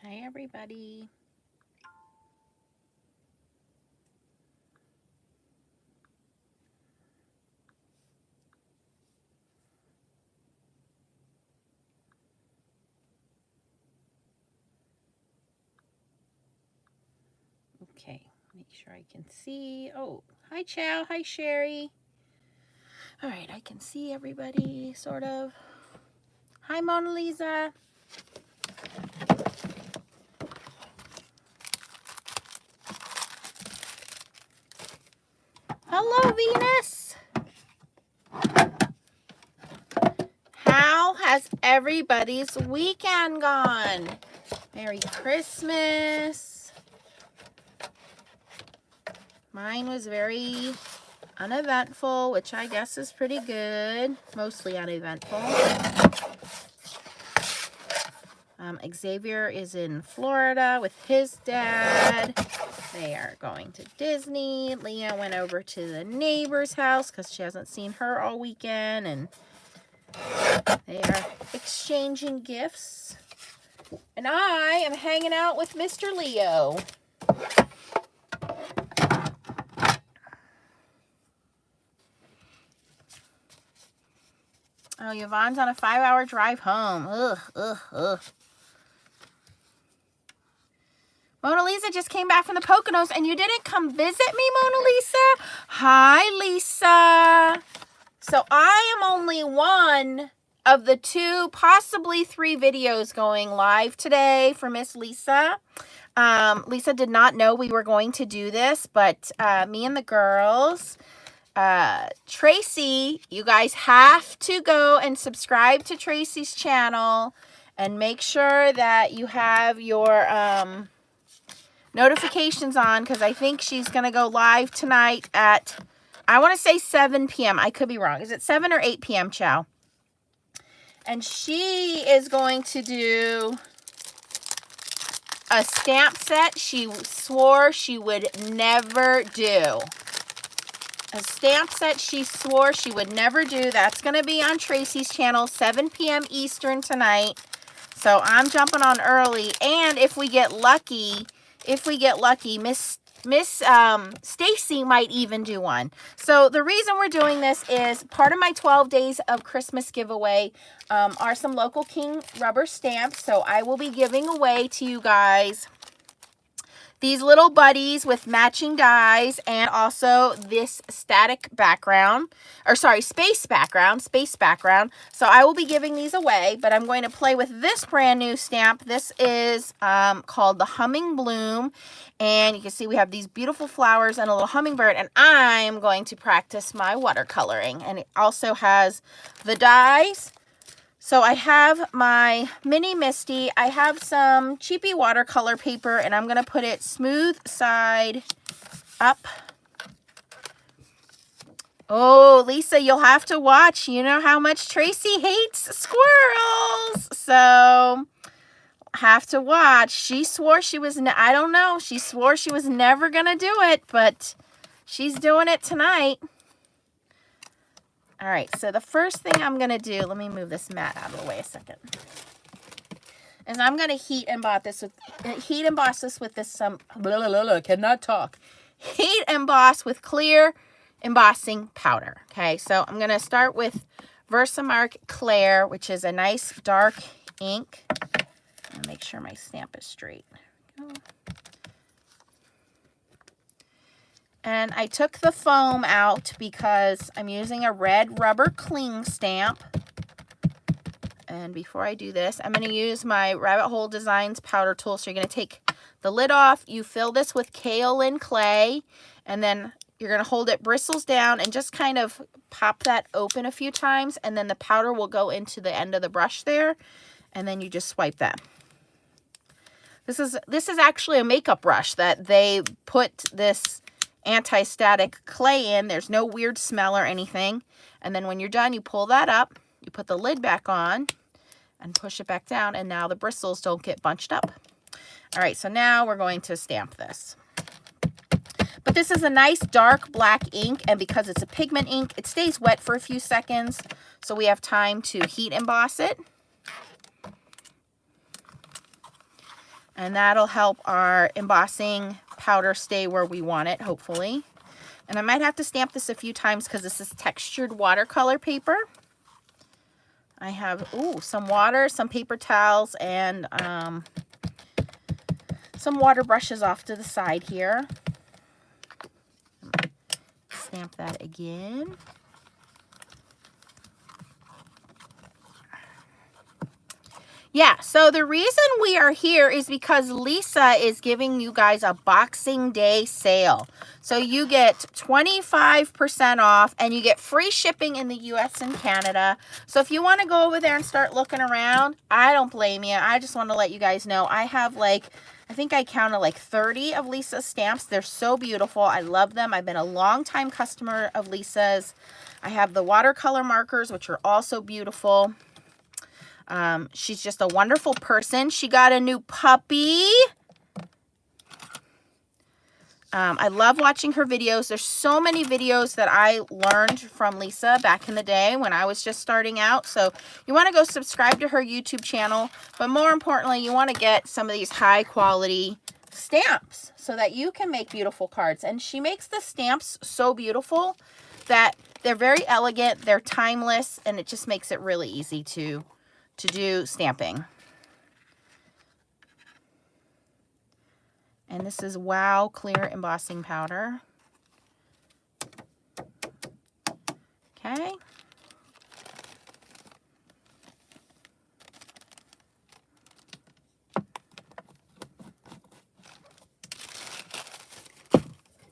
Hi, everybody. Okay, make sure I can see. Oh, hi, Chow. Hi, Sherry. All right, I can see everybody, sort of. Hi, Mona Lisa. Hello, Venus. How has everybody's weekend gone? Merry Christmas. Mine was very uneventful, which I guess is pretty good. Mostly uneventful. Xavier is in Florida with his dad. They are going to Disney. Leah went over to the neighbor's house because she hasn't seen her all weekend, and they are exchanging gifts. And I am hanging out with Mr. Leo. Oh, Yvonne's on a 5-hour drive home. Ugh. Mona Lisa just came back from the Poconos, and you didn't come visit me, Mona Lisa? Hi, Lisa. So I am only one of the 2, possibly 3 videos going live today for Miss Lisa. Lisa did not know we were going to do this, but me and the girls, Tracy, you guys have to go and subscribe to Tracy's channel and make sure that you have your notifications on, because I think she's going to go live tonight at, I want to say 7 p.m. I could be wrong. Is it 7 or 8 p.m., Chow? And she is going to do a stamp set she swore she would never do. A stamp set she swore she would never do. That's going to be on Tracy's channel, 7 p.m. Eastern tonight. So I'm jumping on early. And if we get lucky, Miss Stacy might even do one. So the reason we're doing this is part of my 12 days of Christmas giveaway are some Local King rubber stamps. So I will be giving away to you guys these little buddies with matching dies, and also this static background, or sorry, space background. So I will be giving these away, but I'm going to play with this brand new stamp. This is called the Humming Bloom, and you can see we have these beautiful flowers and a little hummingbird, and I'm going to practice my watercoloring. And it also has the dies. So I have my mini Misty. I have some cheapy watercolor paper, and I'm going to put it smooth side up. Oh, Lisa, you'll have to watch. You know how much Tracy hates squirrels. So have to watch. She swore she was, I don't know. She swore she was never going to do it, but she's doing it tonight. All right, so the first thing I'm going to do, let me move this mat out of the way a second, is I'm going to heat emboss this with this cannot talk. Heat emboss with clear embossing powder. Okay, so I'm going to start with Versamark Clair, which is a nice dark ink. I'll make sure my stamp is straight. There we go. And I took the foam out because I'm using a red rubber cling stamp. And before I do this, I'm going to use my Rabbit Hole Designs powder tool. So you're going to take the lid off. You fill this with kaolin clay. And then you're going to hold it bristles down and just kind of pop that open a few times. And then the powder will go into the end of the brush there. And then you just swipe that. This is actually a makeup brush that they put this anti-static clay in. There's no weird smell or anything. And then when you're done, you pull that up, you put the lid back on and push it back down, and now the bristles don't get bunched up. All right, so now we're going to stamp this. But this is a nice dark black ink, and because it's a pigment ink, it stays wet for a few seconds, so we have time to heat emboss it. And that'll help our embossing powder stay where we want it, hopefully. And I might have to stamp this a few times because this is textured watercolor paper. I have, ooh, some water, some paper towels, and some water brushes off to the side here. Stamp that again. Yeah, so the reason we are here is because Lisa is giving you guys a Boxing Day sale. So you get 25% off and you get free shipping in the US and Canada. So if you want to go over there and start looking around, I don't blame you. I just want to let you guys know I have like, I think I counted like 30 of Lisa's stamps. They're so beautiful. I love them. I've been a long time customer of Lisa's. I have the watercolor markers, which are also beautiful. She's just a wonderful person. She got a new puppy. I love watching her videos. There's so many videos that I learned from Lisa back in the day when I was just starting out. So you want to go subscribe to her YouTube channel. But more importantly, you want to get some of these high quality stamps so that you can make beautiful cards. And she makes the stamps so beautiful that they're very elegant. They're timeless. And it just makes it really easy to do stamping. And this is Wow Clear Embossing Powder. Okay.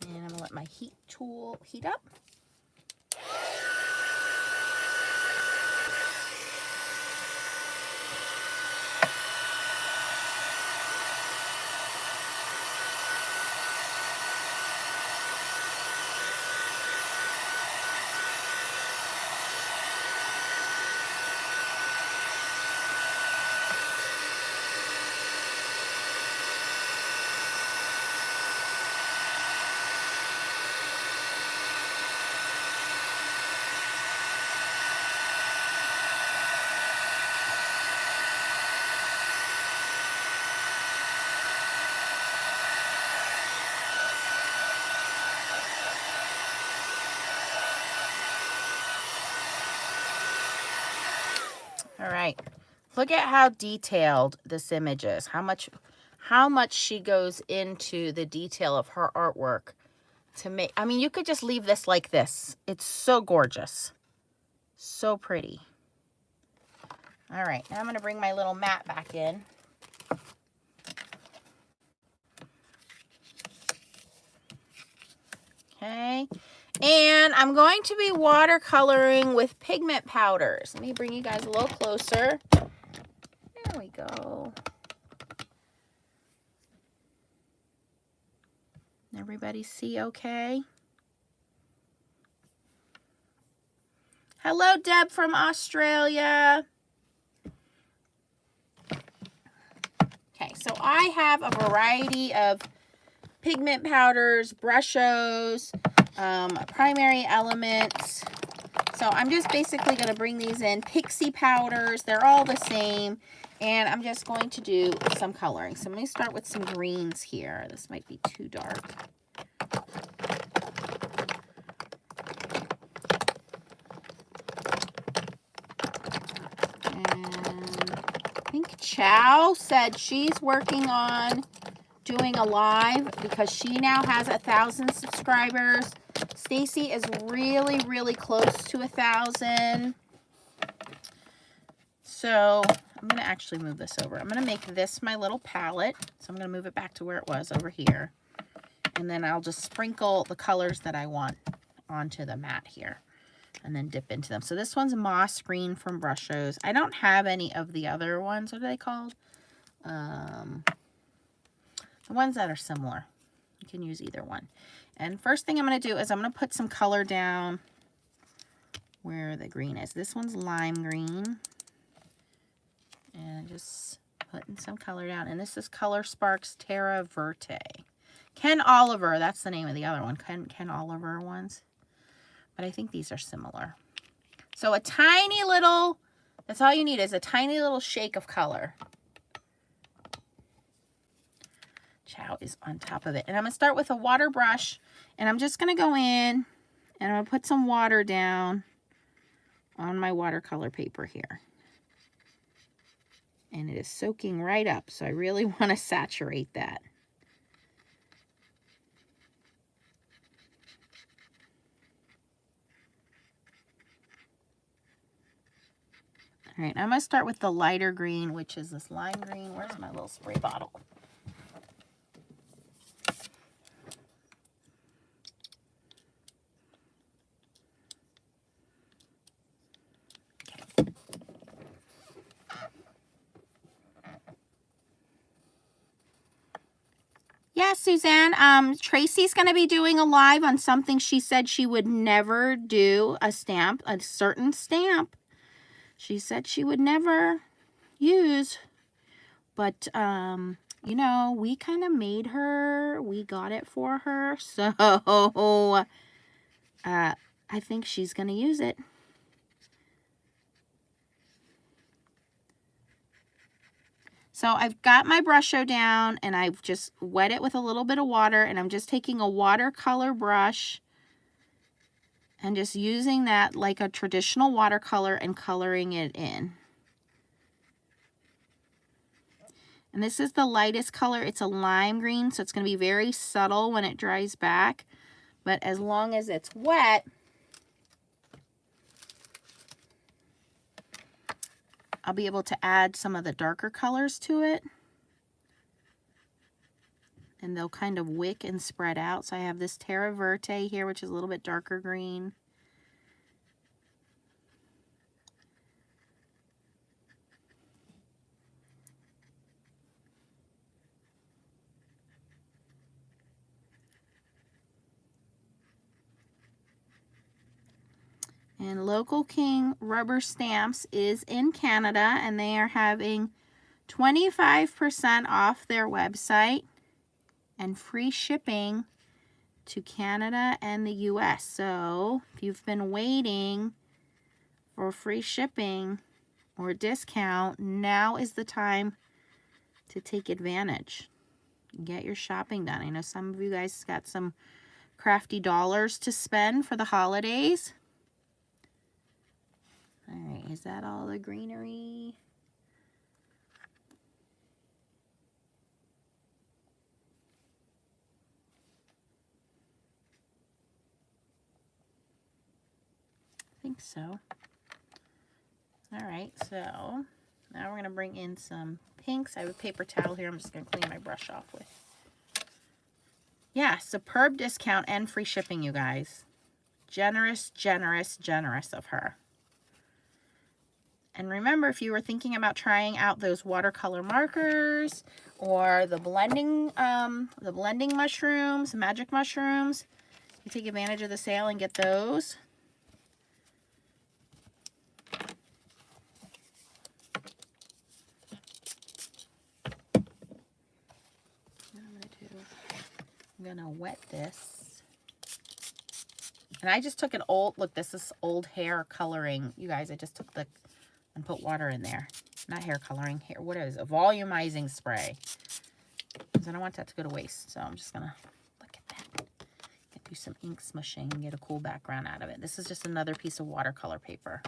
And I'm going to let my heat tool heat up. All right, look at how detailed this image is. How much she goes into the detail of her artwork to make. I mean, you could just leave this like this. It's so gorgeous, so pretty. All right, now I'm going to bring my little mat back in. Okay, and I'm going to be watercoloring with pigment powders. Let me bring you guys a little closer. There we go. Everybody see okay? Hello, Deb from Australia. Okay, so I have a variety of pigment powders, brushos, primary elements. So I'm just basically going to bring these in. Pixie powders, they're all the same. And I'm just going to do some coloring. So I'm going to start with some greens here. This might be too dark. And I think Chow said she's working on doing a live because she now has 1,000 subscribers. Stacy is really, really close to 1,000. So I'm going to actually move this over. I'm going to make this my little palette. So I'm going to move it back to where it was over here. And then I'll just sprinkle the colors that I want onto the mat here. And then dip into them. So this one's Moss Green from Brushos. I don't have any of the other ones. What are they called? The ones that are similar. You can use either one. And first thing I'm going to do is I'm going to put some color down where the green is. This one's lime green. And just putting some color down. And this is Color Sparks Terra Verte. Ken Oliver, that's the name of the other one. Ken Oliver ones. But I think these are similar. So a tiny little, that's all you need is a tiny little shake of color. Chow is on top of it. And I'm going to start with a water brush, and I'm just going to go in and I'm going to put some water down on my watercolor paper here. And it is soaking right up, so I really want to saturate that. All right, I'm going to start with the lighter green, which is this lime green. Where's my little spray bottle? Okay. Yeah, Suzanne, Tracy's going to be doing a live on something she said she would never do, a stamp, a certain stamp. She said she would never use, but, you know, we kind of made her, we got it for her, so, I think she's going to use it. So I've got my brusho down, and I've just wet it with a little bit of water, and I'm just taking a watercolor brush and just using that like a traditional watercolor and coloring it in. And this is the lightest color. It's a lime green, so it's going to be very subtle when it dries back. But as long as it's wet, I'll be able to add some of the darker colors to it. And they'll kind of wick and spread out. So I have this Terra Verte here, which is a little bit darker green. And Local King Rubber Stamps is in Canada, and they are having 25% off their website and free shipping to Canada and the US. So if you've been waiting for free shipping or a discount, now is the time to take advantage. Get your shopping done. I know some of you guys got some crafty dollars to spend for the holidays. All right, is that all the greenery? I think so. All right, so now we're going to bring in some pinks. I have a paper towel here. I'm just going to clean my brush off with. Yeah, superb discount and free shipping, you guys. Generous, generous, generous of her. And remember, if you were thinking about trying out those watercolor markers or the blending mushrooms, magic mushrooms, you take advantage of the sale and get those. I'm gonna wet this. And I just took an old, look, this is old hair coloring. You guys, I just took the, and put water in there. Not hair coloring, hair, what is it? A volumizing spray. Because I don't want that to go to waste. So I'm just gonna, look at that. Do some ink smushing and get a cool background out of it. This is just another piece of watercolor paper.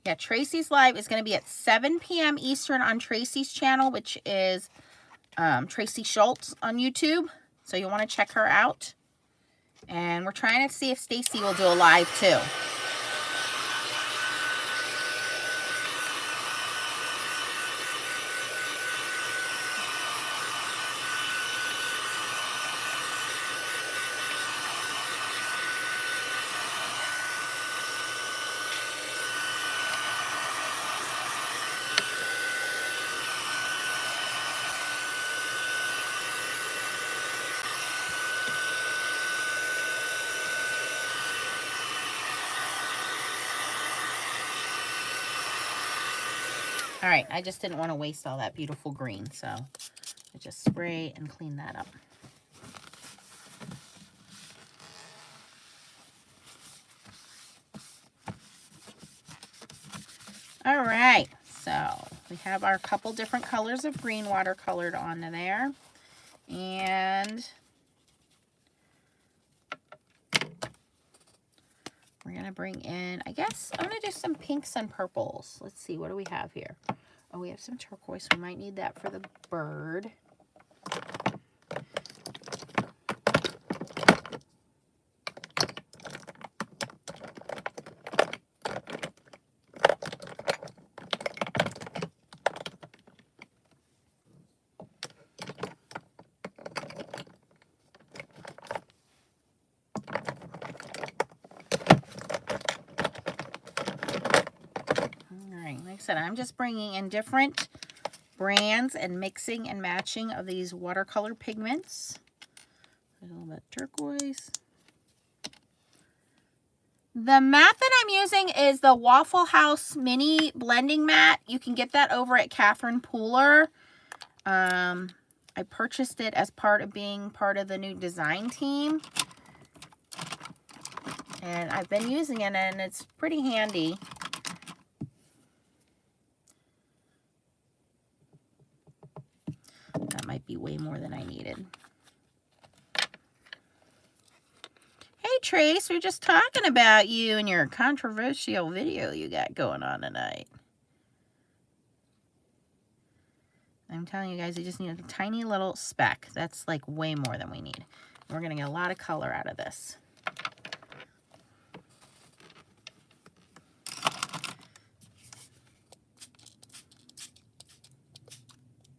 Yeah, Tracy's live is going to be at 7 p.m. Eastern on Tracy's channel, which is Tracy Schultz on YouTube. So you'll want to check her out. And we're trying to see if Stacy will do a live too. All right, I just didn't want to waste all that beautiful green, so I just spray and clean that up. All right, so we have our couple different colors of green watercolored onto there. And we're going to bring in, I guess, I'm going to do some pinks and purples. Let's see, what do we have here? Oh, we have some turquoise. We might need that for the bird. Like I said, I'm just bringing in different brands and mixing and matching of these watercolor pigments. A little bit turquoise. The mat that I'm using is the Waffle House Mini Blending Mat. You can get that over at Catherine Pooler. I purchased it as part of being part of the new design team. And I've been using it, and it's pretty handy. That might be way more than I needed. Hey, Trace, we're just talking about you and your controversial video you got going on tonight. I'm telling you guys, you just need a tiny little speck. That's like way more than we need. We're going to get a lot of color out of this.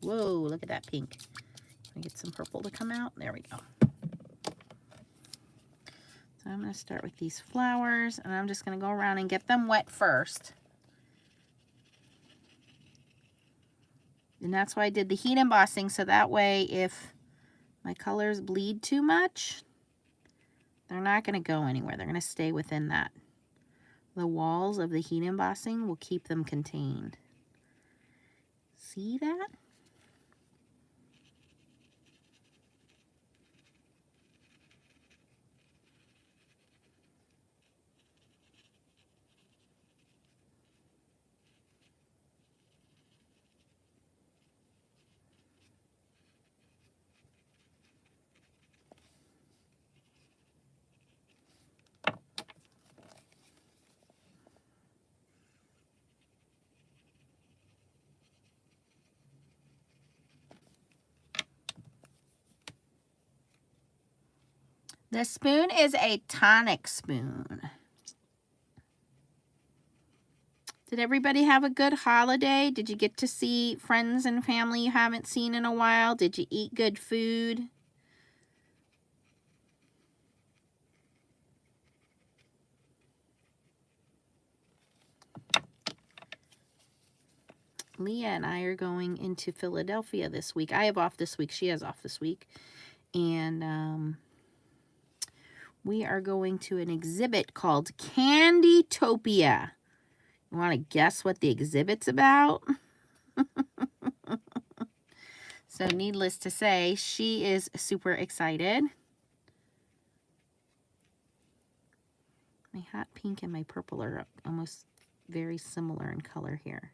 Whoa, look at that pink. Can we get some purple to come out? There we go. So I'm going to start with these flowers, and I'm just going to go around and get them wet first. And that's why I did the heat embossing, so that way if my colors bleed too much, they're not going to go anywhere. They're going to stay within that. The walls of the heat embossing will keep them contained. See that? The spoon is a tonic spoon. Did everybody have a good holiday? Did you get to see friends and family you haven't seen in a while? Did you eat good food? Leah and I are going into Philadelphia this week. I have off this week. She has off this week. And we are going to an exhibit called Candytopia. You want to guess what the exhibit's about? So needless to say, she is super excited. My hot pink and my purple are almost very similar in color here.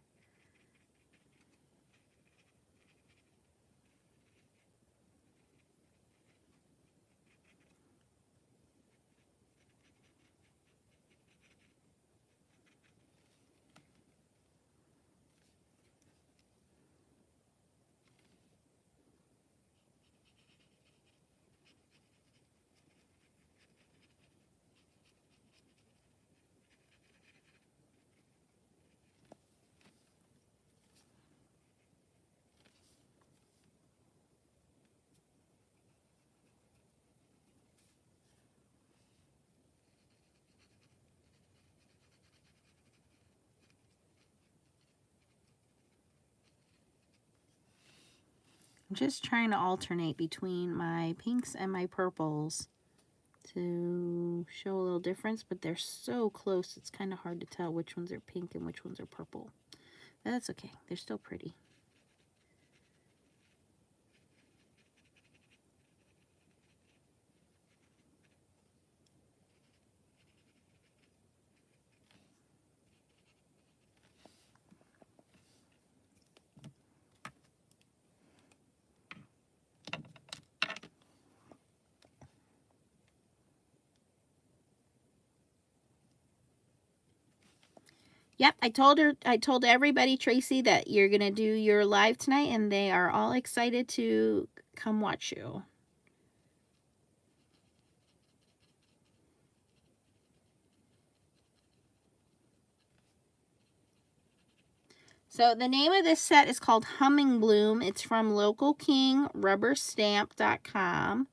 I'm just trying to alternate between my pinks and my purples to show a little difference, but they're so close it's kind of hard to tell which ones are pink and which ones are purple. That's okay. They're still pretty. Yep, I told everybody, Tracy, that you're going to do your live tonight, and they are all excited to come watch you. So the name of this set is called Humming Bloom. It's from localkingrubberstamp.com.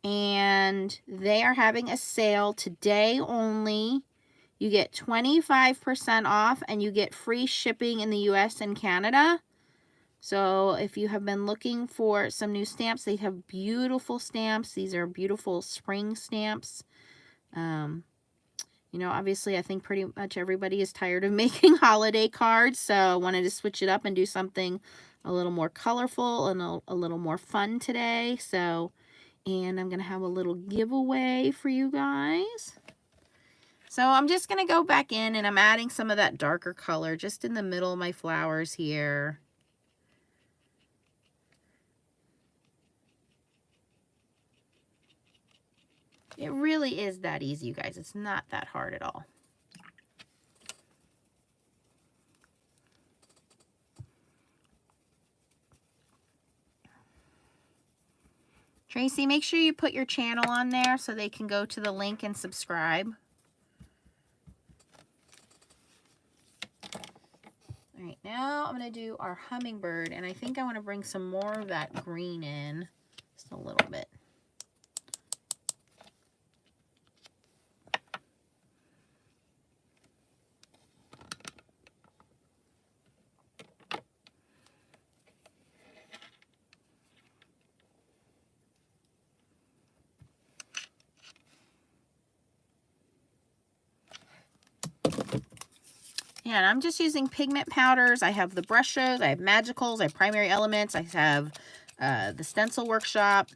And they are having a sale today only. You get 25% off and you get free shipping in the US and Canada. So if you have been looking for some new stamps, they have beautiful stamps. These are beautiful spring stamps. You know, obviously I think pretty much everybody is tired of making holiday cards. So I wanted to switch it up and do something a little more colorful and a little more fun today. So, and I'm going to have a little giveaway for you guys. So I'm just going to go back in and I'm adding some of that darker color just in the middle of my flowers here. It really is that easy, you guys. It's not that hard at all. Tracy, make sure you put your channel on there so they can go to the link and subscribe. All right, now I'm going to do our hummingbird, and I think I want to bring some more of that green in, just a little bit. Yeah, and I'm just using pigment powders. I have the brushos, I have magicals, I have primary elements, I have the stencil workshop.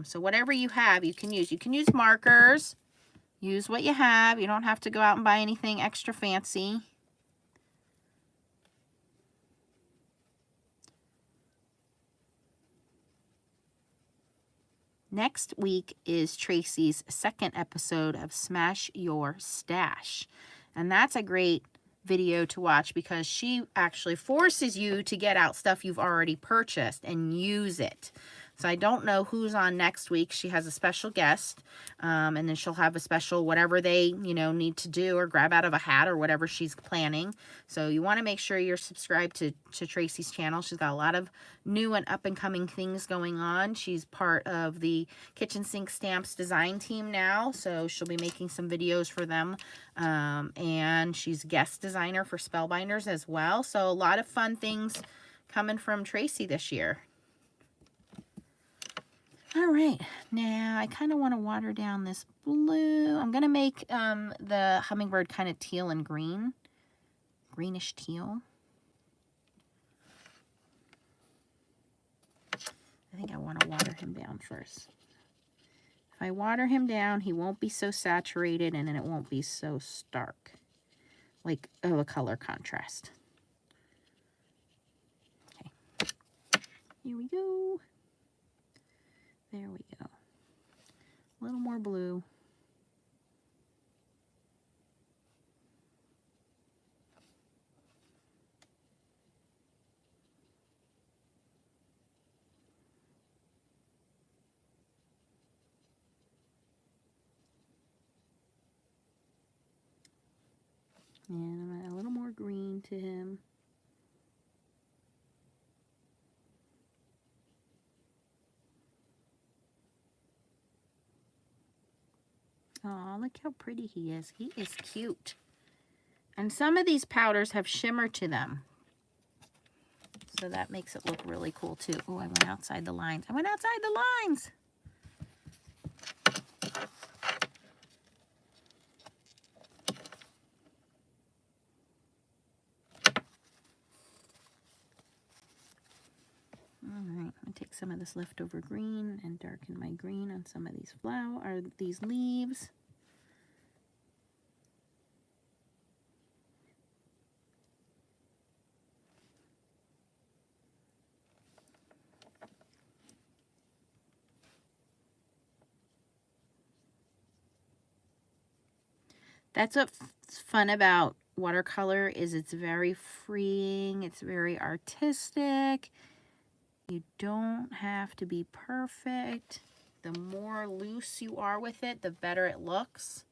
So whatever you have, you can use. You can use markers. Use what you have. You don't have to go out and buy anything extra fancy. Next week is Tracy's second episode of Smash Your Stash. And that's a great video to watch because she actually forces you to get out stuff you've already purchased and use it. So I don't know who's on next week. She has a special guest, and then she'll have a special whatever they, you know, need to do or grab out of a hat or whatever she's planning. So you want to make sure you're subscribed to Tracy's channel. She's got a lot of new and up-and-coming things going on. She's part of the Kitchen Sink Stamps design team now, so she'll be making some videos for them. And she's guest designer for Spellbinders as well. So a lot of fun things coming from Tracy this year. All right, now I kind of want to water down this blue. I'm going to make the hummingbird kind of teal and green, greenish teal. I think I want to water him down first. If I water him down, he won't be so saturated and then it won't be so stark, like a color contrast. Okay, here we go. There we go. A little more blue. And I'm going to add a little more green to him. Oh, look how pretty he is. He is cute. And some of these powders have shimmer to them. So that makes it look really cool too. Oh, I went outside the lines. I went outside the lines. some of this leftover green and darken my green on some of these these leaves. That's what's fun about watercolor, is it's very freeing, it's very artistic. You don't have to be perfect. The more loose you are with it, the better it looks.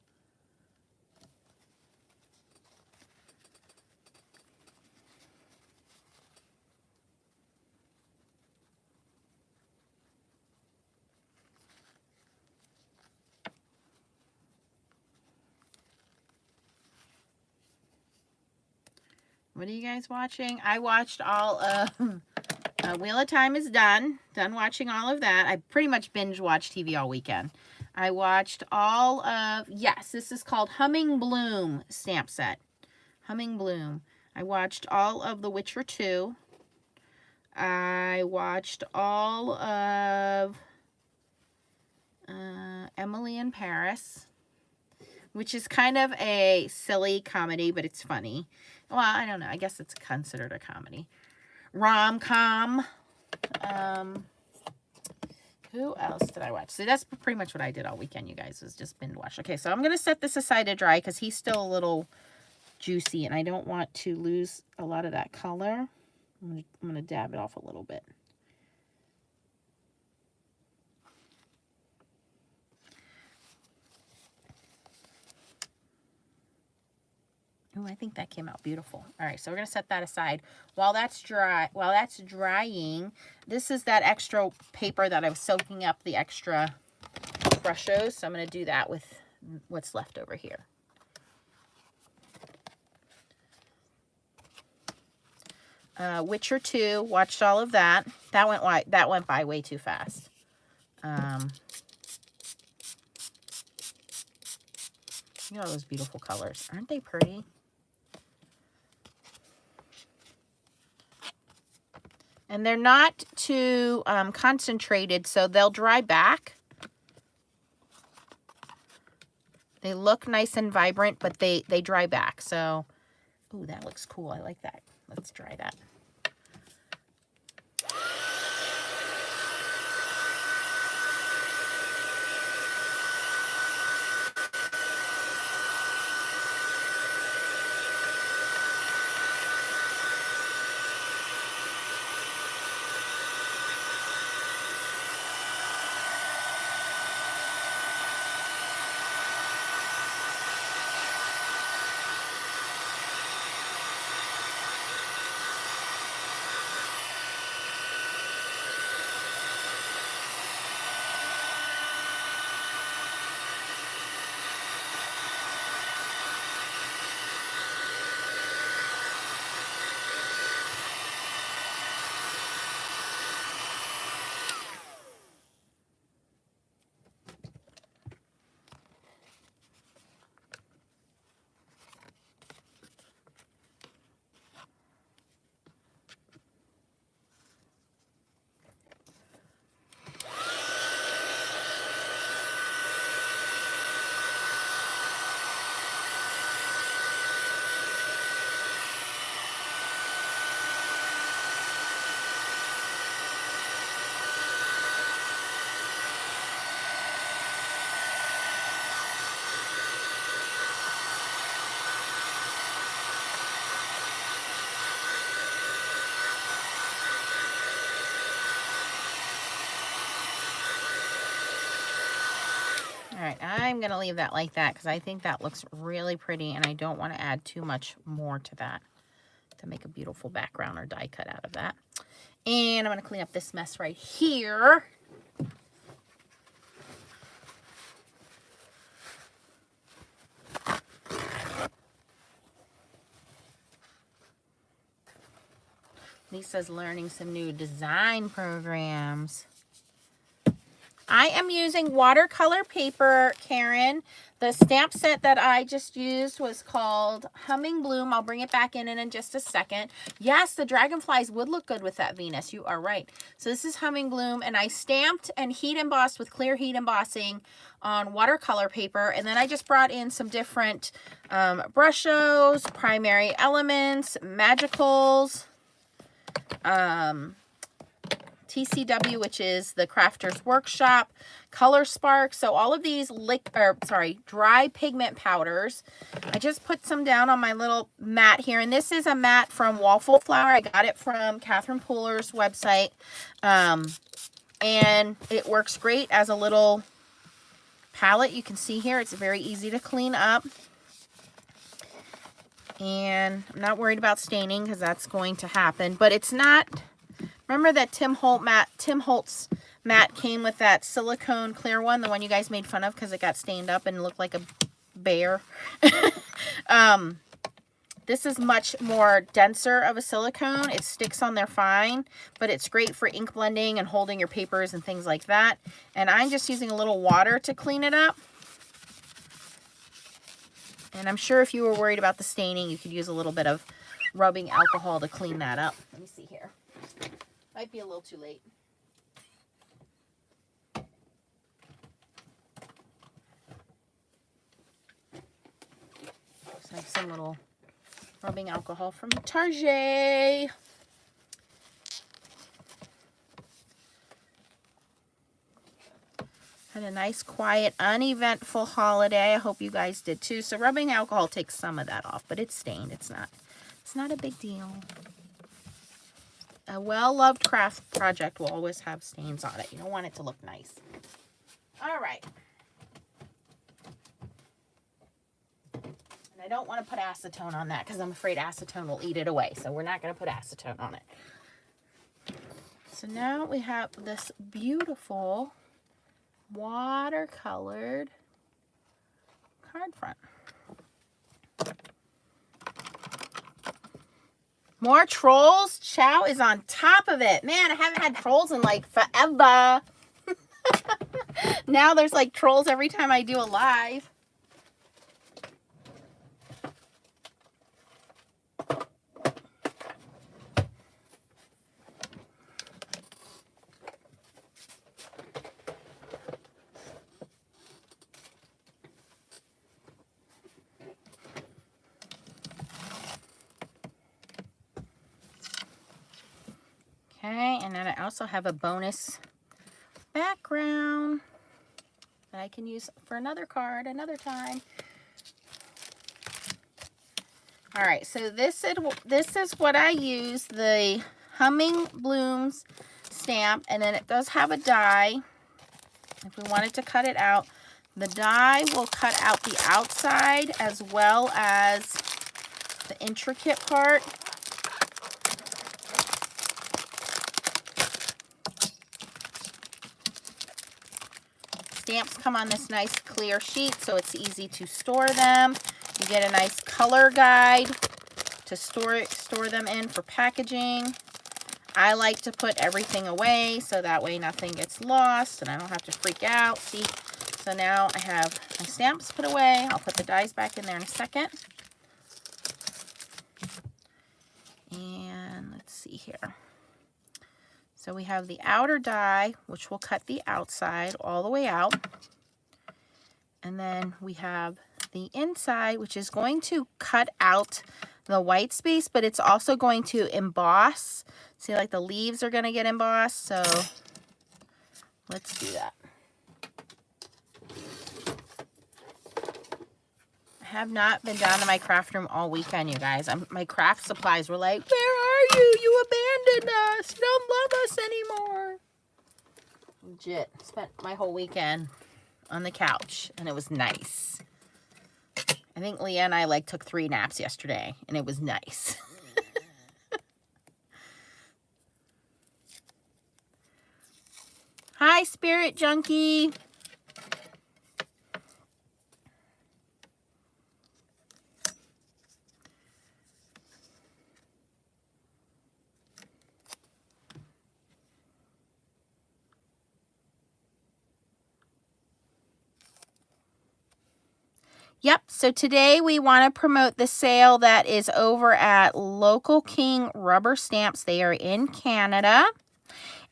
What are you guys watching? I watched all of Wheel of Time is done. Done watching all of that. I pretty much binge watched TV all weekend. I watched all of, yes, this is called Humming Bloom stamp set. Humming Bloom. I watched all of The Witcher 2. I watched all of Emily in Paris, which is kind of a silly comedy, but it's funny. Well, I don't know. I guess it's considered a comedy. Rom-com. Who else did I watch? So that's pretty much what I did all weekend, you guys, was just binge watch. Okay, so I'm going to set this aside to dry because he's still a little juicy, and I don't want to lose a lot of that color. I'm going to dab it off a little bit. Oh, I think that came out beautiful. All right, so we're going to set that aside. While that's drying, this is that extra paper that I was soaking up the extra brushos. So I'm going to do that with what's left over here. Witcher 2, watched all of that. That went by way too fast. Look at all those beautiful colors. Aren't they pretty? And they're not too concentrated, so they'll dry back. They look nice and vibrant, but they dry back. So, ooh, that looks cool. I like that. Let's dry that. All right, I'm going to leave that like that because I think that looks really pretty, and I don't want to add too much more to that to make a beautiful background or die cut out of that. And I'm going to clean up this mess right here. Lisa's learning some new design programs. I am using watercolor paper, Karen. The stamp set that I just used was called Humming Bloom. I'll bring it back in just a second. Yes, the dragonflies would look good with that Venus. You are right. So this is Humming Bloom, and I stamped and heat embossed with clear heat embossing on watercolor paper. And then I just brought in some different brushos, primary elements, magicals, TCW, which is the Crafter's Workshop, Color Spark. So all of these dry pigment powders. I just put some down on my little mat here. And this is a mat from Waffle Flower. I got it from Catherine Pooler's website. And it works great as a little palette. You can see here, it's very easy to clean up. And I'm not worried about staining because that's going to happen. But it's not... Remember that Tim Holtz mat came with that silicone clear one, the one you guys made fun of because it got stained up and looked like a bear. This is much more denser of a silicone. It sticks on there fine, but it's great for ink blending and holding your papers and things like that. And I'm just using a little water to clean it up. And I'm sure if you were worried about the staining, you could use a little bit of rubbing alcohol to clean that up. Let me see here. Might be a little too late. So I have some little rubbing alcohol from Target. Had a nice, quiet, uneventful holiday. I hope you guys did too. So rubbing alcohol takes some of that off, but it's stained. It's not a big deal. A well-loved craft project will always have stains on it. You don't want it to look nice. All right. And I don't want to put acetone on that because I'm afraid acetone will eat it away. So we're not going to put acetone on it. So now we have this beautiful watercolored card front. More trolls. Chow is on top of it. Man, I haven't had trolls in like forever. Now there's like trolls every time I do a live. Okay, and then I also have a bonus background that I can use for another card another time. All right, so this is what I use, the Humming Blooms stamp, and then it does have a die. If we wanted to cut it out, the die will cut out the outside as well as the intricate part. Stamps come on this nice clear sheet, so it's easy to store them. You get a nice color guide to store them in for packaging. I like to put everything away so that way nothing gets lost and I don't have to freak out. See, so now I have my stamps put away. I'll put the dies back in there in a second. And let's see here. So we have the outer die, which will cut the outside all the way out. And then we have the inside, which is going to cut out the white space, but it's also going to emboss. See, like the leaves are going to get embossed. So let's do that. I have not been down to my craft room all weekend, you guys. My craft supplies were like, where are you? You abandoned us. You don't love us anymore. Legit. Spent my whole weekend on the couch, and it was nice. I think Leah and I took 3 naps yesterday, and it was nice. Hi, Spirit Junkie. Yep, so today we want to promote the sale that is over at Local King Rubber Stamps. They are in Canada,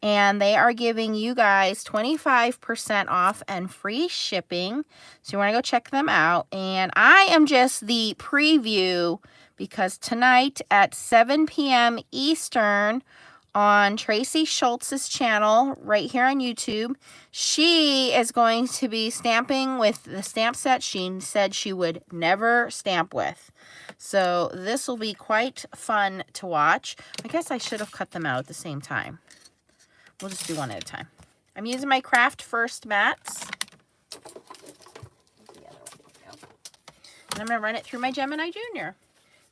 and they are giving you guys 25% off and free shipping. So you want to go check them out. And I am just the preview because tonight at 7 p.m. Eastern on Tracy Schultz's channel right here on YouTube, she is going to be stamping with the stamp set she said she would never stamp with. So this will be quite fun to watch. I guess I should have cut them out at the same time. We'll just do one at a time. I'm using my Craft First mats. And I'm going to run it through my Gemini Jr.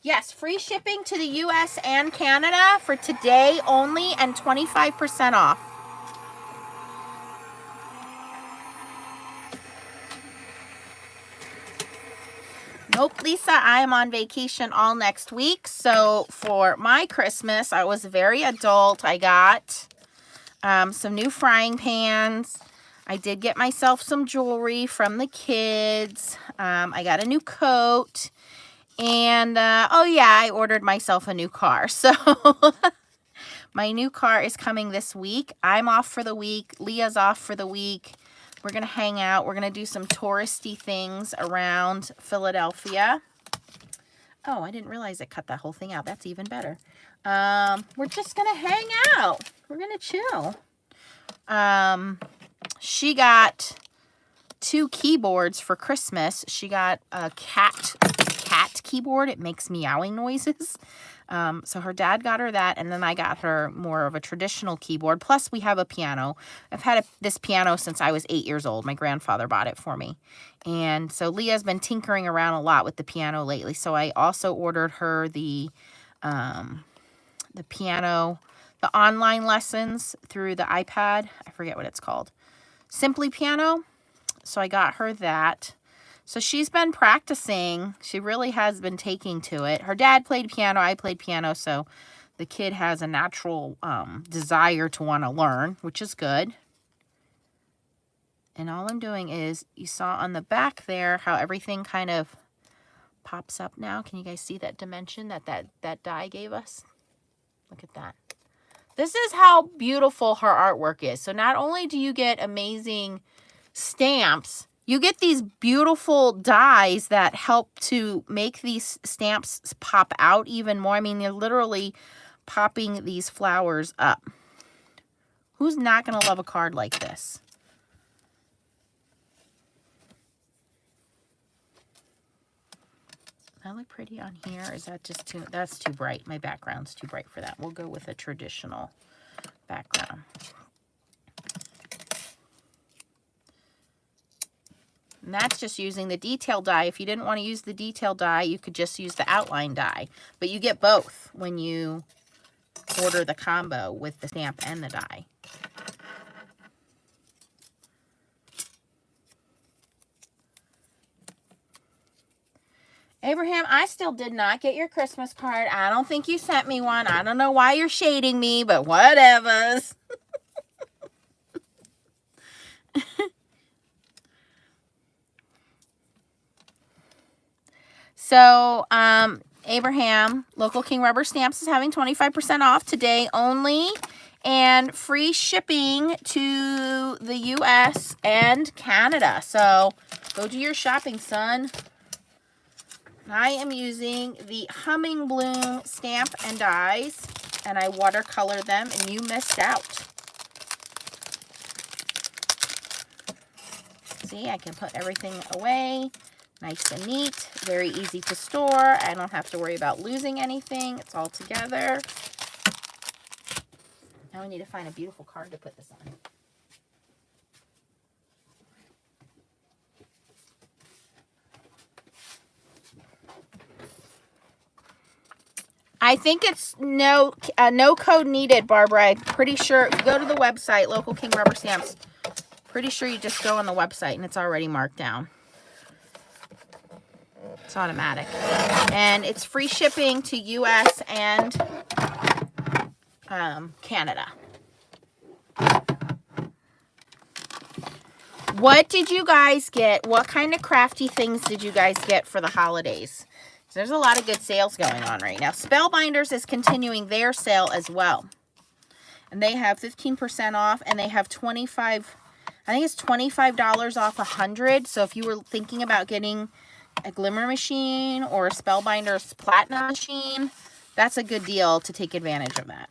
Yes, free shipping to the US and Canada for today only and 25% off. Nope, Lisa, I am on vacation all next week. So for my Christmas, I was very adult. I got some new frying pans. I did get myself some jewelry from the kids. I got a new coat. And, oh yeah, I ordered myself a new car. So my new car is coming this week. I'm off for the week. Leah's off for the week. We're going to hang out. We're going to do some touristy things around Philadelphia. Oh, I didn't realize it cut that whole thing out. That's even better. We're just going to hang out. We're going to chill. She got 2 keyboards for Christmas. She got a cat keyboard. It makes meowing noises. So her dad got her that, and then I got her more of a traditional keyboard. Plus, we have a piano. I've had this piano since I was 8 years old. My grandfather bought it for me. And so Leah's been tinkering around a lot with the piano lately. So I also ordered her the piano, the online lessons through the iPad. I forget what it's called. Simply Piano. So I got her that. So she's been practicing. She really has been taking to it. Her dad played piano. I played piano. So the kid has a natural desire to want to learn, which is good. And all I'm doing is, you saw on the back there how everything kind of pops up now. Can you guys see that dimension that die gave us? Look at that. This is how beautiful her artwork is. So not only do you get amazing stamps, you get these beautiful dies that help to make these stamps pop out even more. I mean, they're literally popping these flowers up. Who's not going to love a card like this? That look pretty on here? Is that just too, that's too bright. My background's too bright for that. We'll go with a traditional background. And that's just using the detail die. If you didn't want to use the detail die, you could just use the outline die. But you get both when you order the combo with the stamp and the die. Abraham, I still did not get your Christmas card. I don't think you sent me one. I don't know why you're shading me, but whatevers. So, Abraham, Local King Rubber Stamps is having 25% off today only, and free shipping to the US and Canada. So, go do your shopping, son. I am using the Humming Bloom stamp and dies, and I watercolor them, and you missed out. See, I can put everything away. Nice and neat, very easy to store. I don't have to worry about losing anything. It's all together. Now we need to find a beautiful card to put this on. I think it's no code needed, Barbara. I'm pretty sure if you go to the website, Local King Rubber Stamps, pretty sure you just go on the website and it's already marked down. It's automatic. And it's free shipping to US and Canada. What did you guys get? What kind of crafty things did you guys get for the holidays? There's a lot of good sales going on right now. Spellbinders is continuing their sale as well. And they have 15% off, and they have 25, I think it's $25 off 100. So if you were thinking about getting a glimmer machine or a Spellbinders platinum machine, that's a good deal to take advantage of that.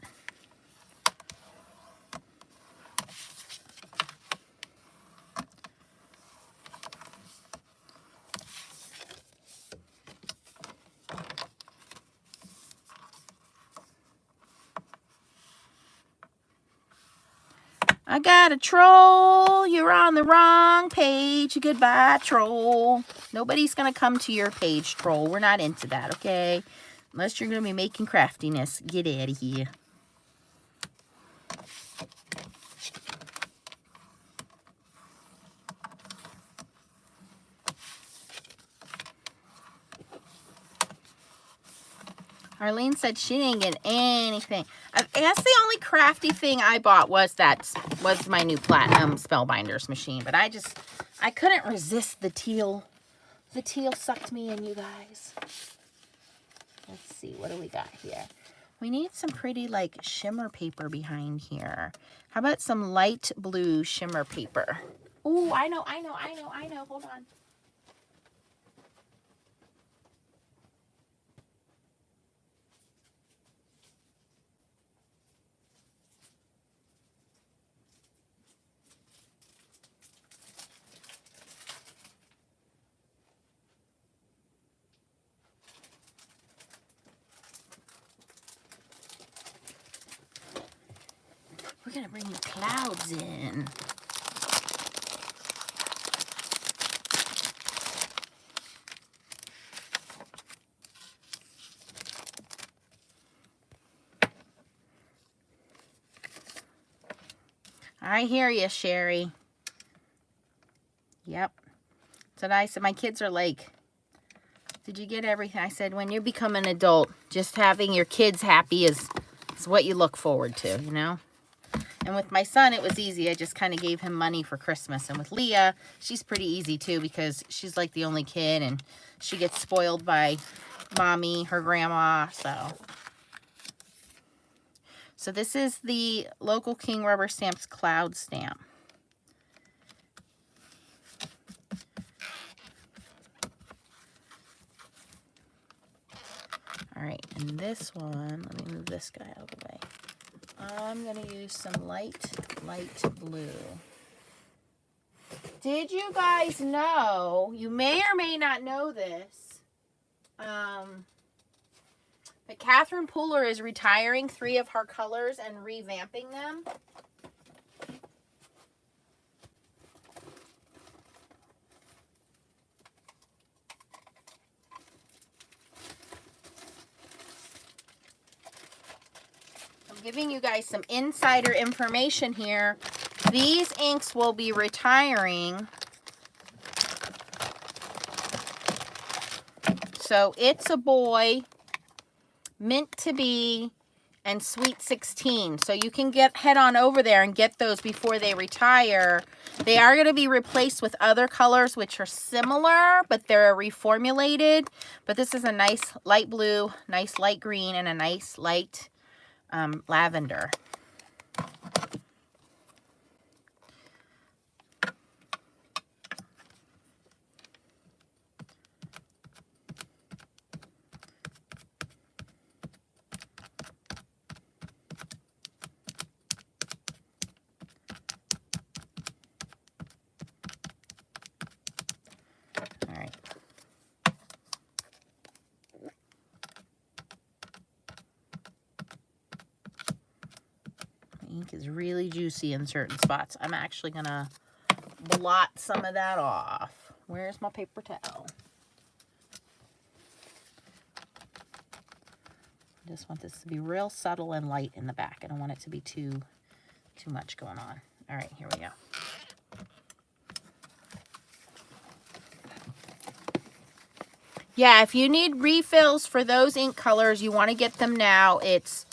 I got a troll. You're on the wrong page. Goodbye, troll. Nobody's going to come to your page, troll. We're not into that, okay? Unless you're going to be making craftiness. Get out of here. Arlene said she didn't get anything. I guess the only crafty thing I bought was my new platinum Spellbinders machine. But I couldn't resist the teal. The teal sucked me in, you guys. Let's see, what do we got here? We need some pretty, like, shimmer paper behind here. How about some light blue shimmer paper? Ooh, I know. Hold on. We're going to bring the clouds in. I hear you, Sherry. Yep. So I said, my kids are like, did you get everything? I said, when you become an adult, just having your kids happy is what you look forward to, you know? And with my son, it was easy. I just kind of gave him money for Christmas. And with Leah, she's pretty easy too because she's like the only kid and she gets spoiled by mommy, her grandma. So this is the Local King Rubber Stamps Cloud Stamp. All right, and this one, let me move this guy out of the way. I'm going to use some light blue. Did you guys know, you may or may not know this, but Catherine Pooler is retiring 3 of her colors and revamping them. Giving you guys some insider information here. These inks will be retiring. So It's a Boy, Meant to Be, and Sweet 16. So you can head on over there and get those before they retire. They are going to be replaced with other colors which are similar, but they're reformulated. But this is a nice light blue, nice light green, and a nice light lavender. All right. Ink is really juicy in certain spots. I'm actually gonna blot some of that off. Where's my paper towel? I just want this to be real subtle and light in the back. I don't want it to be too much going on. All right, here we go. Yeah, if you need refills for those ink colors, you want to get them now. It's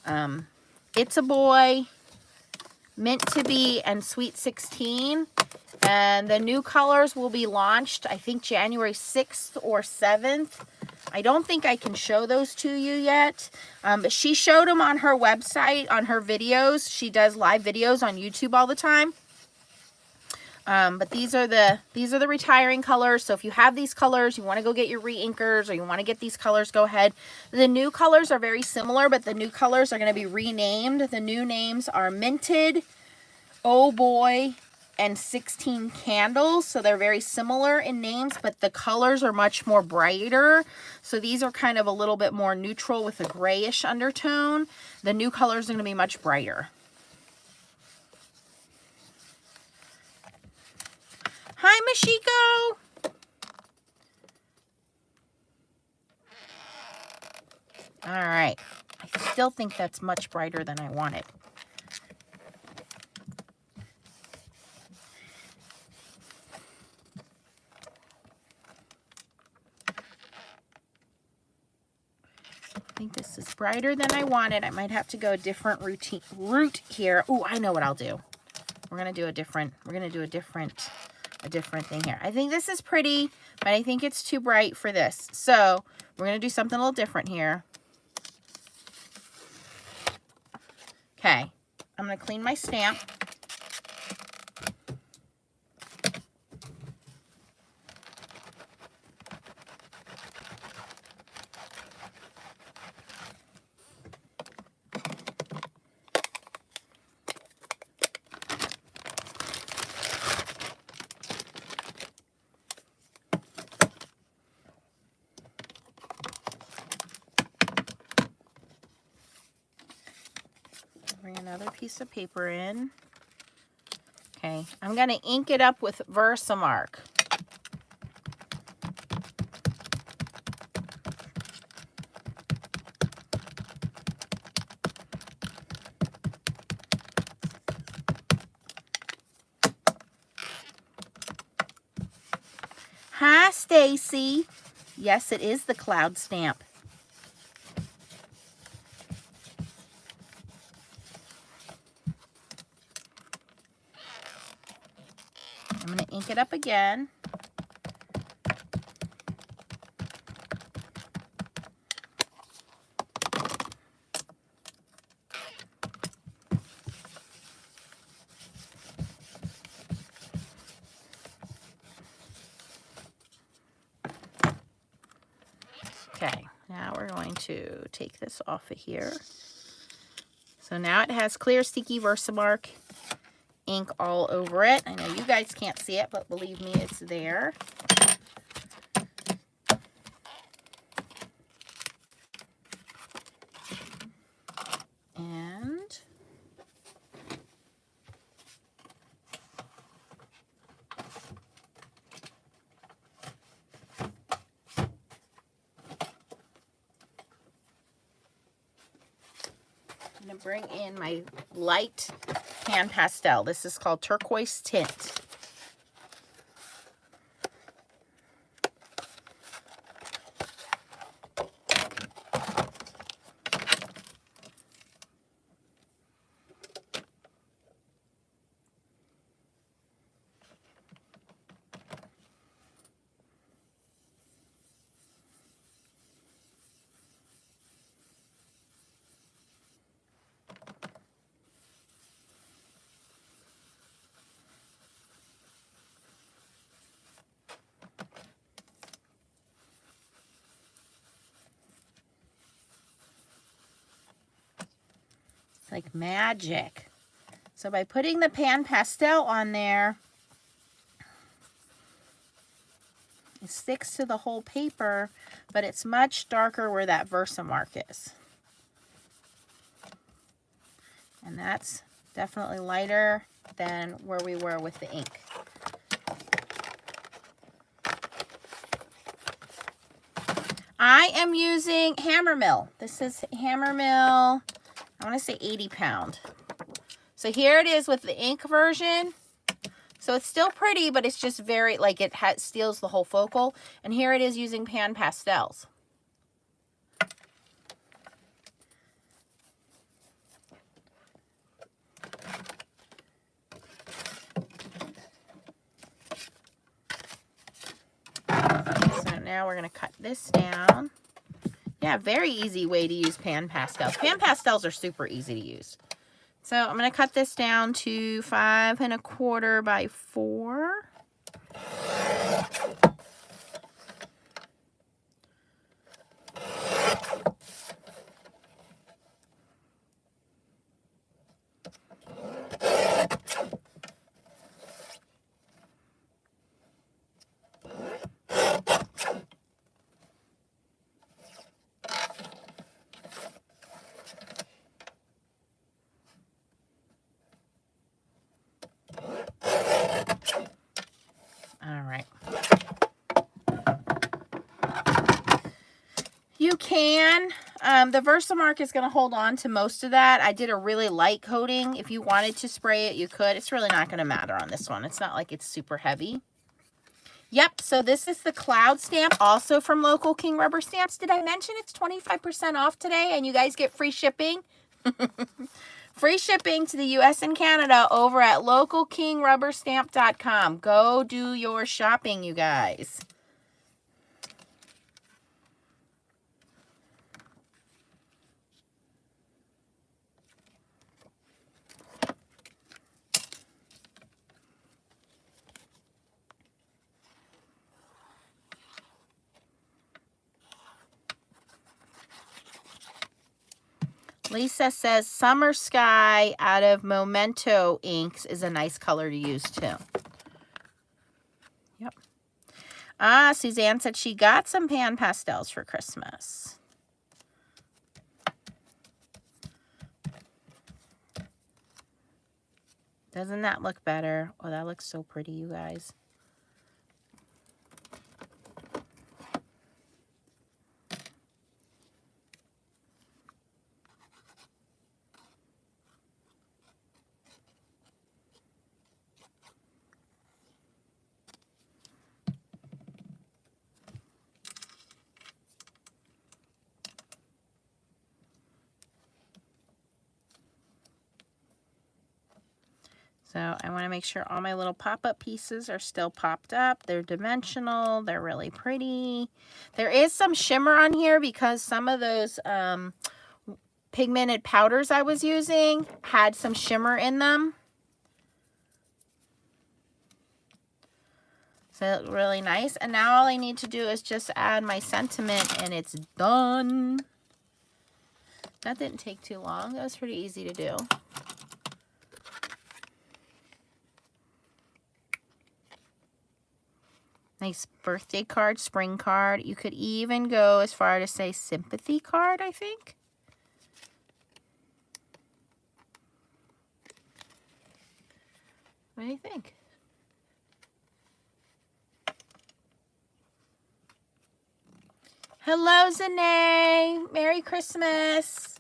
a Boy, Meant to Be, and Sweet 16. And the new colors will be launched, I think, January 6th or 7th. I don't think I can show those to you yet. But she showed them on her website, on her videos. She does live videos on YouTube all the time. But these are the retiring colors. So if you have these colors, you want to go get your re-inkers, or you want to get these colors, go ahead. The new colors are very similar, but the new colors are going to be renamed. The new names are Minted, Oh Boy, and 16 Candles. So they're very similar in names, but the colors are much more brighter. So these are kind of a little bit more neutral with a grayish undertone. The new colors are going to be much brighter. Hi, Mashiko. All right. I still think that's much brighter than I wanted. I think this is brighter than I wanted. I might have to go a different route here. Oh, I know what I'll do. We're going to do a different thing here. I think this is pretty, but I think it's too bright for this. So we're going to do something a little different here. Okay, I'm going to clean my stamp. Bring another piece of paper in. Okay, I'm going to ink it up with Versamark. Hi, Stacy. Yes, it is the cloud stamp. I'm going to ink it up again. Okay, now we're going to take this off of here. So now it has clear sticky Versamark ink all over it. I know you guys can't see it, but believe me, it's there. And I'm going to bring in my light pan pastel. This is called Turquoise Tint. Like magic. So by putting the pan pastel on there, it sticks to the whole paper, but it's much darker where that Versamark is. And that's definitely lighter than where we were with the ink. I am using Hammermill. This is Hammermill, I want to say 80 pound. So here it is with the ink version. So it's still pretty, but it's just very, like, it steals the whole focal. And here it is using pan pastels. now we're going to cut this down. Yeah, very easy way to use pan pastels. Pan pastels are super easy to use. So I'm going to cut this down to 5 1/4 by 4. You can. The Versamark is going to hold on to most of that. I did a really light coating. If you wanted to spray it, you could. It's really not going to matter on this one. It's not like it's super heavy. Yep, so this is the cloud stamp, also from Local King Rubber Stamps. Did I mention it's 25% off today and you guys get free shipping? Free shipping to the US and Canada over at localkingrubberstamp.com. Go do your shopping, you guys. Lisa says Summer Sky out of Memento inks is a nice color to use too. Yep. Ah, Suzanne said she got some pan pastels for Christmas. Doesn't that look better? Oh, that looks so pretty, you guys. So I want to make sure all my little pop-up pieces are still popped up. They're dimensional. They're really pretty. There is some shimmer on here because some of those pigmented powders I was using had some shimmer in them. So it looked really nice. And now all I need to do is just add my sentiment and it's done. That didn't take too long. That was pretty easy to do. Nice birthday card, spring card. You could even go as far to say sympathy card, I think. What do you think? Hello, Zanae. Merry Christmas.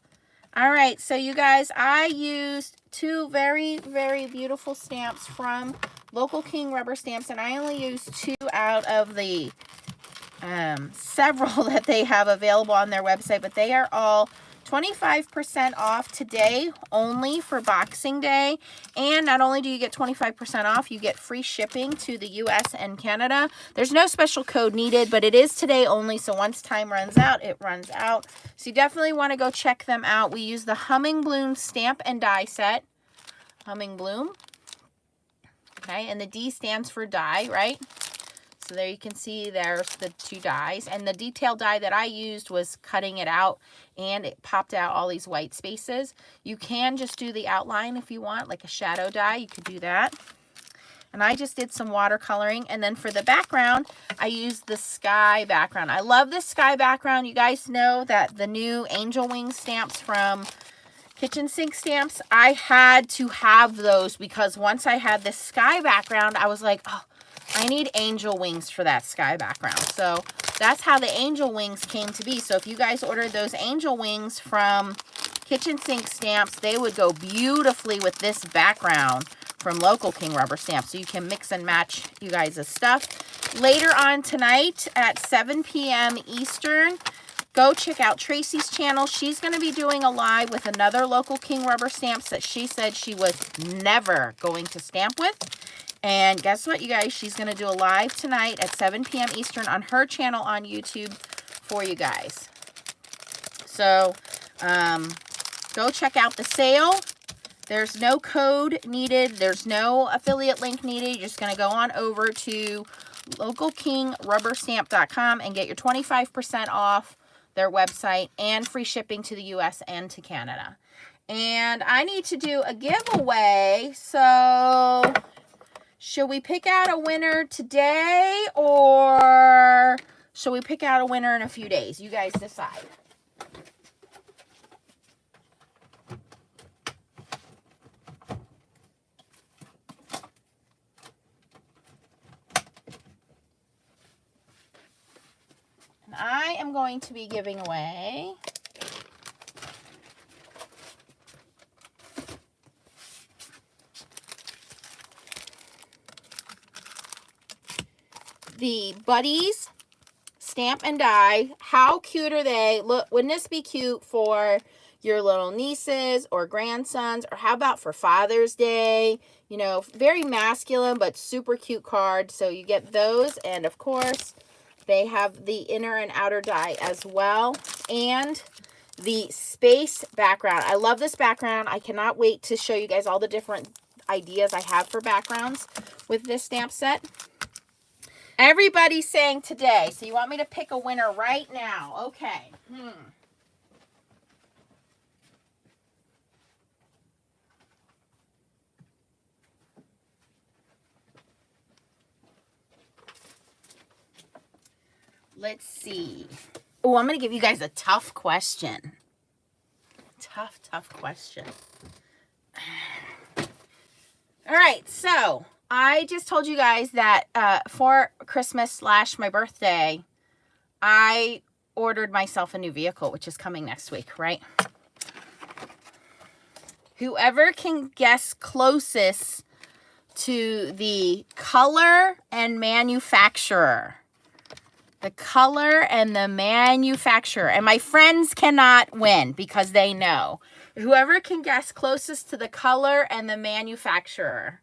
All right, so you guys, I used 2 very, very beautiful stamps from Local King Rubber Stamps, and I only used 2 out of the several that they have available on their website, but they are all 25% off today only for Boxing Day. And not only do you get 25% off, you get free shipping to the US and Canada. There's no special code needed, but it is today only, so once time runs out, it runs out. So you definitely want to go check them out. We use the Humming Bloom stamp and die set. Humming Bloom. Okay, and the D stands for die, right? So there you can see there's the 2 dies. And the detail die that I used was cutting it out, and it popped out all these white spaces. You can just do the outline if you want, like a shadow die. You could do that. And I just did some watercoloring. And then for the background, I used the sky background. I love this sky background. You guys know that the new angel wing stamps from Kitchen Sink Stamps, I had to have those because once I had this sky background, I was like, oh, I need angel wings for that sky background. So that's how the angel wings came to be. So if you guys ordered those angel wings from Kitchen Sink Stamps, they would go beautifully with this background from Local King Rubber Stamps. So you can mix and match you guys' stuff. Later on tonight at 7 p.m. Eastern, go check out Tracy's channel. She's going to be doing a live with another Local King Rubber Stamps that she said she was never going to stamp with. And guess what, you guys? She's going to do a live tonight at 7 p.m. Eastern on her channel on YouTube for you guys. So go check out the sale. There's no code needed. There's no affiliate link needed. You're just going to go on over to localkingrubberstamp.com and get your 25% off their website and free shipping to the US and to Canada. And I need to do a giveaway. So should we pick out a winner today or should we pick out a winner in a few days? You guys decide. I am going to be giving away the Buddies Stamp and Die. How cute are they? Look, wouldn't this be cute for your little nieces or grandsons? Or how about for Father's Day? You know, very masculine but super cute card. So you get those, and of course they have the inner and outer die as well. And the space background. I love this background. I cannot wait to show you guys all the different ideas I have for backgrounds with this stamp set. Everybody's saying today. So you want me to pick a winner right now. Okay. Let's see. Oh, I'm going to give you guys a tough question. Tough question. All right, so I just told you guys that for Christmas / my birthday, I ordered myself a new vehicle, which is coming next week, right? Whoever can guess closest to the color and manufacturer. The color and the manufacturer. And my friends cannot win because they know. Whoever can guess closest to the color and the manufacturer.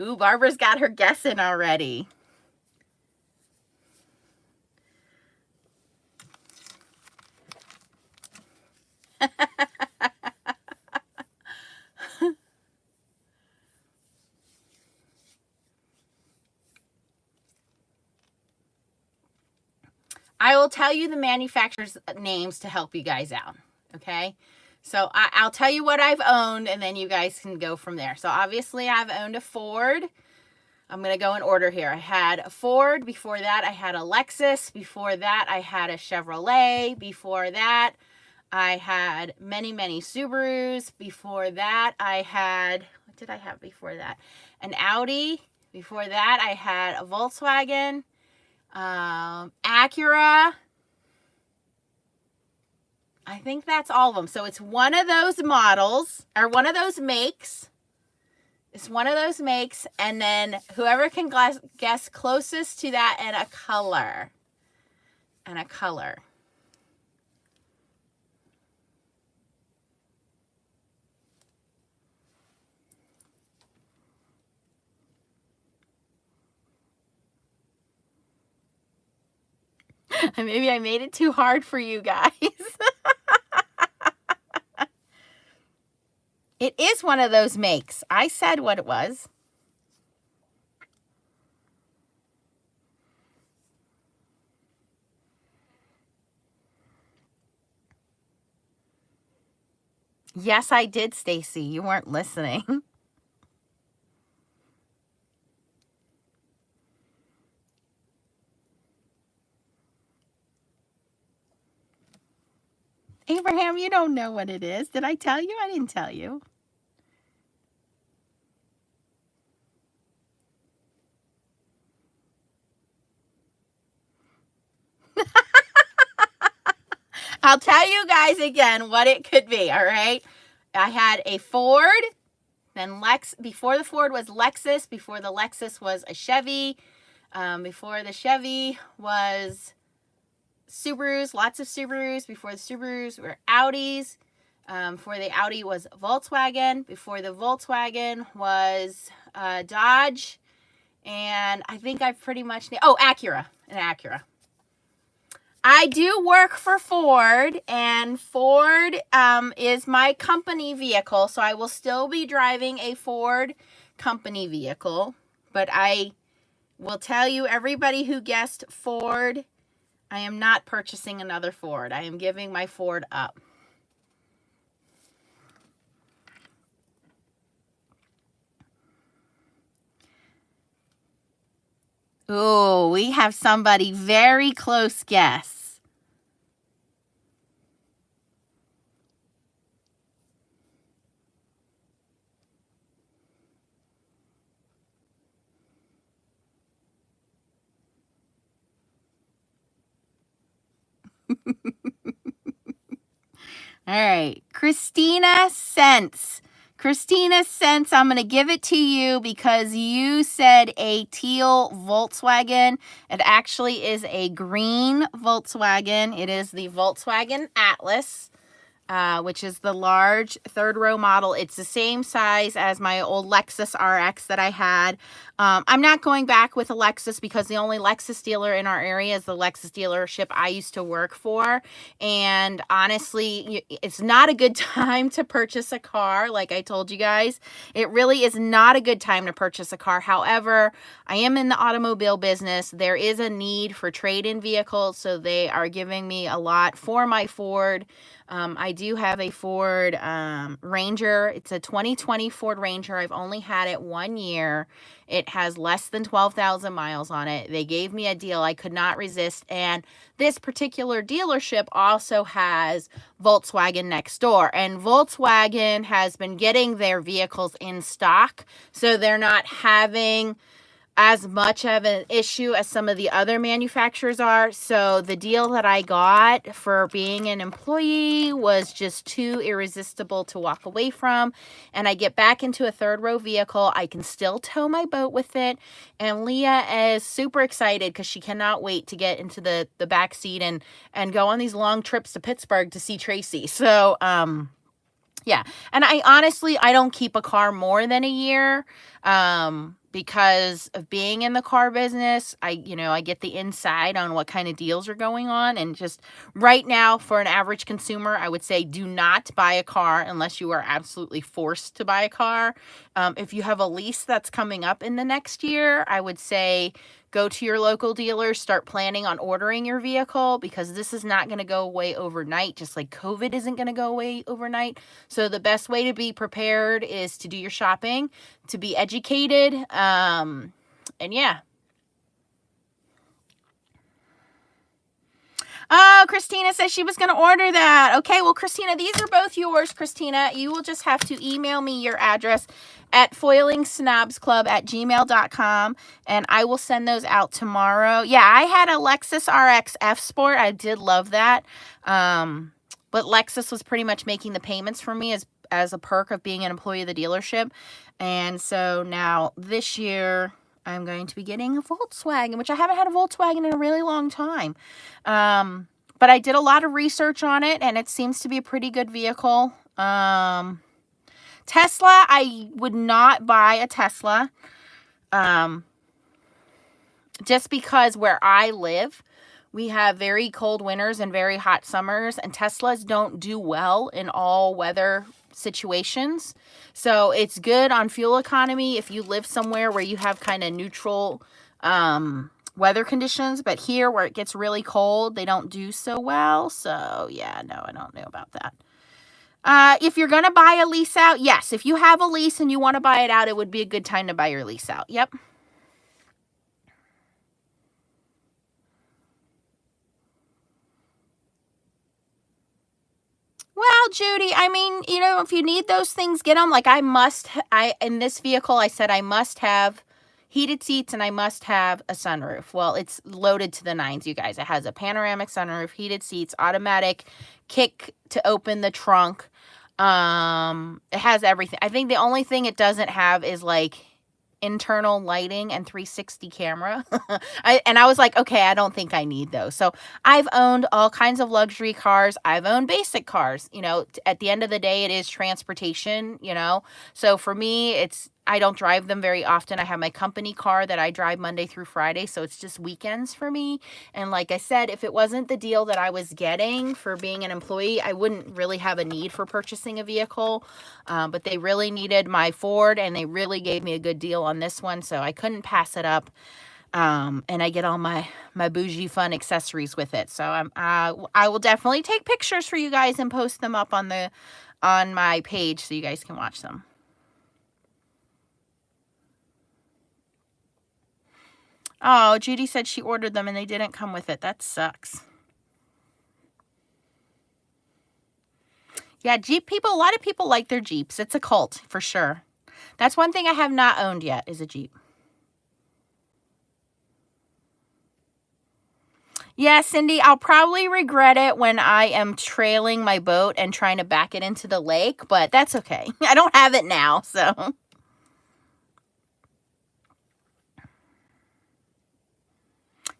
Ooh, Barbara's got her guess in already. I will tell you the manufacturer's names to help you guys out, okay? So I'll tell you what I've owned, and then you guys can go from there. So obviously I've owned a Ford. I'm going to go in order here. I had a Ford. Before that, I had a Lexus. Before that, I had a Chevrolet. Before that, I had many Subarus. Before that, I had, what did I have before that? An Audi. Before that, I had a Volkswagen. Acura. I think that's all of them. So it's one of those models, or one of those makes. It's one of those makes, and then whoever can guess closest to that, and a color. And a color. Maybe I made it too hard for you guys. It is one of those makes. I said what it was. Yes, I did, Stacy. You weren't listening. Abraham, you don't know what it is. Did I tell you? I didn't tell you. I'll tell you guys again what it could be, all right? I had a Ford, then before the Ford was Lexus, before the Lexus was a Chevy, before the Chevy was Subarus, lots of Subarus. Before the Subarus were Audis. Before the Audi was Volkswagen. Before the Volkswagen was Dodge, and I think I've pretty much, Acura, an Acura. I do work for Ford, and Ford is my company vehicle, so I will still be driving a Ford company vehicle, but I will tell you, everybody who guessed Ford, I am not purchasing another Ford. I am giving my Ford up. Oh, we have somebody very close guess. All right, Christina Sense. Christina Sense, I'm going to give it to you because you said a teal Volkswagen. It actually is a green Volkswagen. It is the Volkswagen Atlas, which is the large third row model. It's the same size as my old Lexus RX that I had. I'm not going back with a Lexus because the only Lexus dealer in our area is the Lexus dealership I used to work for. And honestly, it's not a good time to purchase a car. Like I told you guys, it really is not a good time to purchase a car. However, I am in the automobile business. There is a need for trade-in vehicles, so they are giving me a lot for my Ford. I do have a Ford Ranger. It's a 2020 Ford Ranger. I've only had it 1 year. It has less than 12,000 miles on it. They gave me a deal I could not resist. And this particular dealership also has Volkswagen next door. And Volkswagen has been getting their vehicles in stock, so they're not having as much of an issue as some of the other manufacturers are. So the deal that I got for being an employee was just too irresistible to walk away from. And I get back into a third row vehicle. I can still tow my boat with it. And Leah is super excited because she cannot wait to get into the back seat and go on these long trips to Pittsburgh to see Tracy. So, yeah. And I don't keep a car more than a year. Because of being in the car business, I get the inside on what kind of deals are going on. And just right now, for an average consumer, I would say do not buy a car unless you are absolutely forced to buy a car. If you have a lease that's coming up in the next year, I would say go to your local dealer, start planning on ordering your vehicle, because this is not going to go away overnight, just like COVID isn't going to go away overnight. So the best way to be prepared is to do your shopping, to be educated, and yeah. Oh, Christina says she was going to order that. Okay, well, Christina, these are both yours, Christina. You will just have to email me your address at foilingsnobsclub@gmail.com, and I will send those out tomorrow. Yeah, I had a Lexus RX F Sport. I did love that. But Lexus was pretty much making the payments for me as a perk of being an employee of the dealership. And so now this year, I'm going to be getting a Volkswagen, which I haven't had a Volkswagen in a really long time. But I did a lot of research on it, and it seems to be a pretty good vehicle. Tesla, I would not buy a Tesla. Just because where I live, we have very cold winters and very hot summers, and Teslas don't do well in all weather situations. So it's good on fuel economy if you live somewhere where you have kind of neutral weather conditions, but here where it gets really cold, they don't do so well. So yeah, no, I don't know about that. If you're going to buy a lease out, yes, if you have a lease and you want to buy it out, it would be a good time to buy your lease out. Yep. Well, Judy, I mean, if you need those things, get them. Like in this vehicle, I said I must have heated seats and I must have a sunroof. Well, it's loaded to the nines, you guys. It has a panoramic sunroof, heated seats, automatic kick to open the trunk. It has everything. I think the only thing it doesn't have is like internal lighting and 360 camera. I was like, okay, I don't think I need those. So I've owned all kinds of luxury cars. I've owned basic cars. At the end of the day, it is transportation, So for me, I don't drive them very often. I have my company car that I drive Monday through Friday, so it's just weekends for me. And like I said, if it wasn't the deal that I was getting for being an employee, I wouldn't really have a need for purchasing a vehicle. But they really needed my Ford, and they really gave me a good deal on this one, so I couldn't pass it up. And I get all my bougie fun accessories with it. So I will definitely take pictures for you guys and post them up on my page so you guys can watch them. Oh, Judy said she ordered them and they didn't come with it. That sucks. Yeah, Jeep people, a lot of people like their Jeeps. It's a cult for sure. That's one thing I have not owned yet, is a Jeep. Yeah, Cindy, I'll probably regret it when I am trailing my boat and trying to back it into the lake, but that's okay. I don't have it now, so.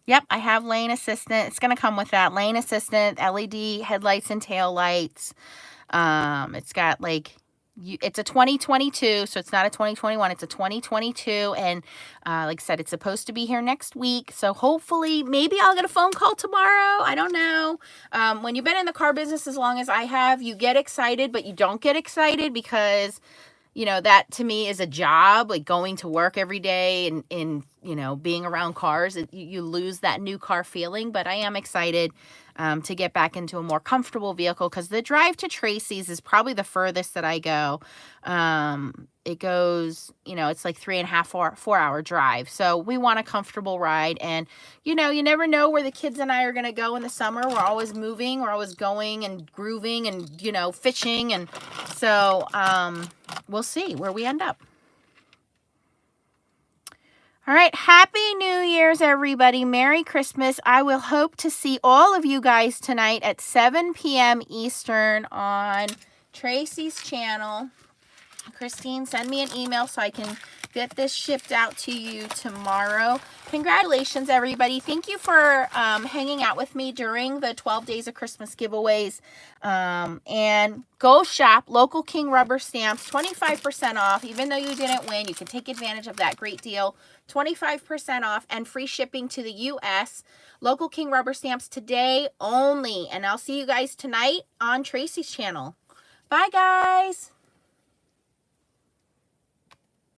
Yep, I have lane assistant. It's going to come with that. Lane assistant, LED headlights and tail lights. It's got like, it's a 2022, so it's not a 2021. It's a 2022, and like I said, it's supposed to be here next week. So hopefully, maybe I'll get a phone call tomorrow. I don't know. When you've been in the car business as long as I have, you get excited, but you don't get excited because, you know, that to me is a job, like going to work every day and you know, being around cars. You lose that new car feeling, but I am excited to get back into a more comfortable vehicle because the drive to Tracy's is probably the furthest that I go. It goes, you know, it's like 3.5, 4 hour drive. So we want a comfortable ride. And, you know, you never know where the kids and I are going to go in the summer. We're always moving. We're always going and grooving and, you know, fishing. And so we'll see where we end up. All right, Happy New Year's, everybody. Merry Christmas. I will hope to see all of you guys tonight at 7 p.m. Eastern on Tracy's channel. Christine, send me an email so I can get this shipped out to you tomorrow. Congratulations, everybody. Thank you for hanging out with me during the 12 Days of Christmas giveaways. And go shop Local King rubber stamps, 25% off. Even though you didn't win, you can take advantage of that great deal. 25% off and free shipping to the U.S. Local King rubber stamps today only. And I'll see you guys tonight on Tracy's channel. Bye, guys.